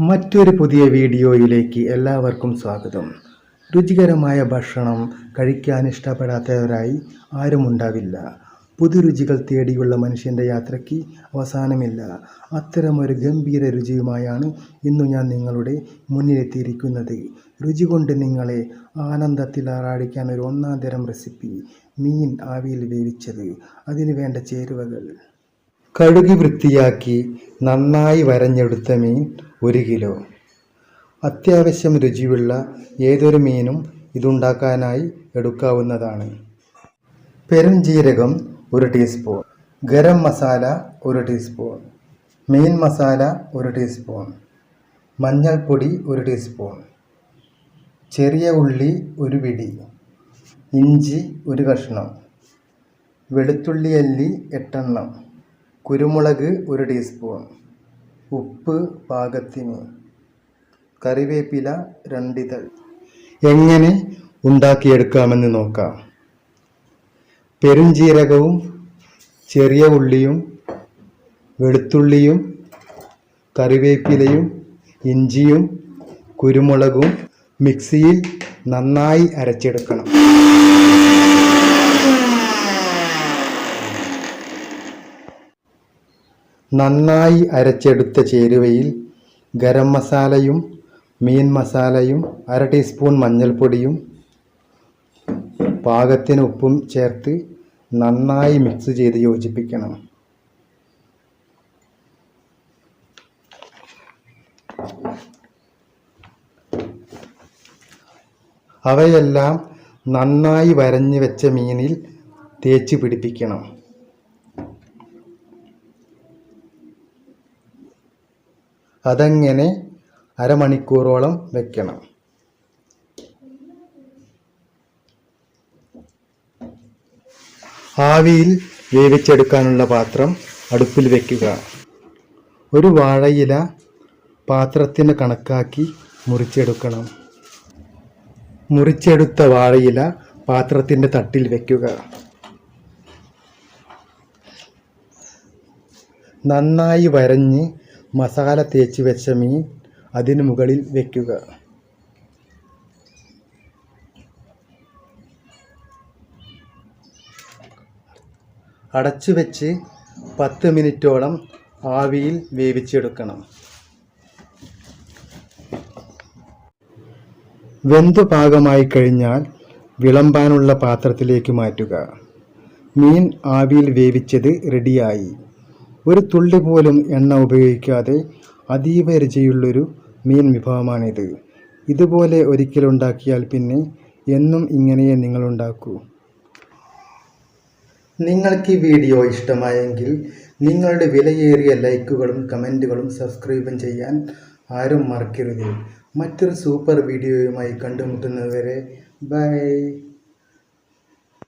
മറ്റൊരു പുതിയ വീഡിയോയിലേക്ക് എല്ലാവർക്കും സ്വാഗതം. രുചികരമായ ഭക്ഷണം കഴിക്കാൻ ഇഷ്ടപ്പെടാത്തവരായി ആരുമുണ്ടാവില്ല. പുതുരുചികൾ തേടിയുള്ള മനുഷ്യൻ്റെ യാത്രയ്ക്ക് അവസാനമില്ല. അത്തരമൊരു ഗംഭീര രുചിയുമായാണ് ഇന്നു ഞാൻ നിങ്ങളുടെ മുന്നിലെത്തിയിരിക്കുന്നത്. രുചി കൊണ്ട് നിങ്ങളെ ആനന്ദത്തിൽ ആറാടിക്കാൻ ഒരു ഒന്നാം തരം റെസിപ്പി: മീൻ ആവിയിൽ വേവിച്ചത്. അതിനു വേണ്ട ചേരുവകൾ: കഴുകി വൃത്തിയാക്കി നന്നായി വരഞ്ഞെടുത്ത മീൻ 1 കിലോ. അത്യാവശ്യം രുചിയുള്ള ഏതൊരു മീനും ഇതുണ്ടാക്കാനായി എടുക്കാവുന്നതാണ്. പെരുംജീരകം 1 ടീസ്പൂൺ, ഗരം മസാല 1 ടീസ്പൂൺ, മീൻ മസാല 1 ടീസ്പൂൺ, മഞ്ഞൾപ്പൊടി 1 ടീസ്പൂൺ, ചെറിയ ഉള്ളി 1 പിടി, ഇഞ്ചി 1 കഷ്ണം, വെളുത്തുള്ളി അല്ലി 8 എണ്ണം, കുരുമുളക് 1 ടീസ്പൂൺ, ഉപ്പ് പാകത്തിന്, കറിവേപ്പില 2 ഇതൾ. എങ്ങനെ ഉണ്ടാക്കിയെടുക്കാമെന്ന് നോക്കാം. പെരുംജീരകവും ചെറിയ ഉള്ളിയും വെളുത്തുള്ളിയും കറിവേപ്പിലയും ഇഞ്ചിയും കുരുമുളകും മിക്സിയിൽ നന്നായി അരച്ചെടുക്കണം. നന്നായി അരച്ചെടുത്ത ചേരുവയിൽ ഗരം മസാലയും മീൻ മസാലയും 1/2 ടീസ്പൂൺ മഞ്ഞൾപ്പൊടിയും പാകത്തിന് ഉപ്പും ചേർത്ത് നന്നായി മിക്സ് ചെയ്ത് യോജിപ്പിക്കണം. അവയെല്ലാം നന്നായി വരഞ്ഞു വെച്ച മീനിൽ തേച്ച് പിടിപ്പിക്കണം. അതങ്ങനെ അരമണിക്കൂറോളം വെക്കണം. ആവിയിൽ വേവിച്ചെടുക്കാനുള്ള പാത്രം അടുപ്പിൽ വയ്ക്കുക. ഒരു വാഴയില പാത്രത്തിന് കണക്കാക്കി മുറിച്ചെടുക്കണം. മുറിച്ചെടുത്ത വാഴയില പാത്രത്തിൻ്റെ തട്ടിൽ വയ്ക്കുക. നന്നായി വരഞ്ഞ് മസാല തേച്ച് വെച്ച മീൻ അതിനു മുകളിൽ വയ്ക്കുക. അടച്ചു വെച്ച് 10 മിനിറ്റോളം ആവിയിൽ വേവിച്ചെടുക്കണം. വെന്തു പാകമായി കഴിഞ്ഞാൽ വിളമ്പാനുള്ള പാത്രത്തിലേക്ക് മാറ്റുക. മീൻ ആവിയിൽ വേവിച്ചത് റെഡിയായി. ഒരു തുള്ളി പോലും എണ്ണ ഉപയോഗിക്കാതെ അതീവ രുചിയുള്ളൊരു മീൻ വിഭവമാണിത്. ഇതുപോലെ ഒരിക്കലുണ്ടാക്കിയാൽ പിന്നെ എന്നും ഇങ്ങനെയേ നിങ്ങളുണ്ടാക്കൂ. നിങ്ങൾക്ക് ഈ വീഡിയോ ഇഷ്ടമായെങ്കിൽ നിങ്ങളുടെ വിലയേറിയ ലൈക്കുകളും കമൻറ്റുകളും സബ്സ്ക്രൈബും ചെയ്യാൻ ആരും മറക്കരുത്. മറ്റൊരു സൂപ്പർ വീഡിയോയുമായി കണ്ടുമുട്ടുന്നതുവരെ ബൈ.